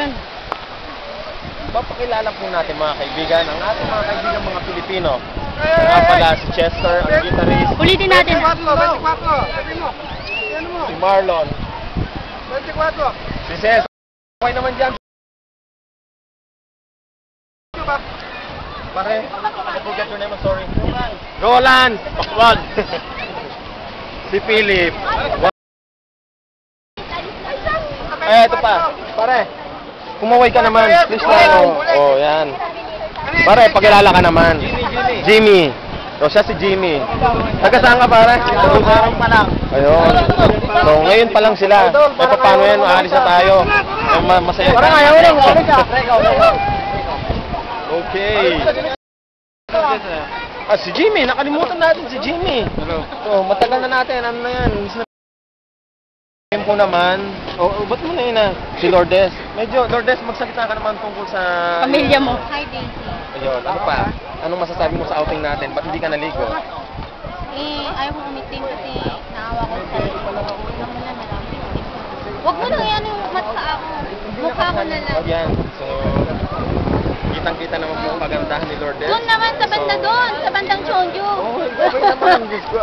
Action. Papakilala po natin mga kaibigan, ang ating mga kaibigan mga Pilipino. Nga pala si Chester, ang guitarist. Ulitin natin. 24. Si Marlon. 24. Si Cesar. Okay naman dyan. Pare, I forgot your name, I'm sorry. Roland. Pakwag. Si Philip. Ito pa. Pare, kumaway ka naman. Please lang. Oh, yan. Pare, pagkilala ka naman. Jimmy. O, siya si Jimmy. Taga-saan ka, pare? Parang pa lang. Ayun. So, ngayon pa lang sila. E, paano yan? Maalis na tayo. Masaya. Parang ayaw lang. Okay. Ah, si Jimmy. Nakalimutan natin si Jimmy. So, matagal na natin. Ano na yan? Ngayon po naman. Ba't mo na yun si Lourdes. Medyo, Lourdes, magsalita ka naman tungkol sa... Pamilya mo. Hi, Daisy. Ayun. Ano pa? Anong masasabi mo sa outing natin? Ba't hindi ka naligo? Ayaw kong umitim kasi naawa ko sa Huwag mo lang yan yung mata ako. Mukha ko na lang. Yan. So, kitang-kita naman po ang kagandahan ni Lourdes. Doon naman, sa banda doon. Sa bandang Chongju. Oh, okay naman. Diyos ko.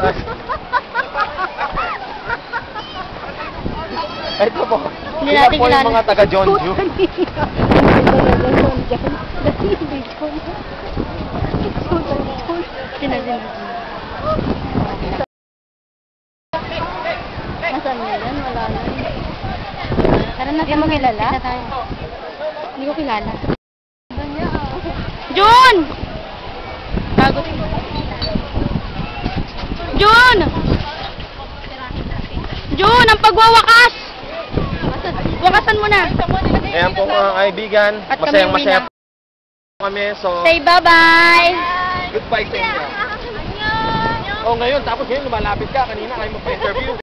Ito po. Hindi Sila natin po yung kilala. mga taga-Jonju. Nasaan mo yan? Wala na. Tara na, hindi mo kilala? Hindi ko kilala. Jun! Bago. Jun! Jun, ang pagwawakas! Wakasan mo na. Ayan po mga kaibigan. At Masayang-masaya kami po kami. So, Say bye-bye! goodbye sa inyo. Oh, ngayon. Tapos ngayon lumalapit ka. Kanina kayo magpa-interview.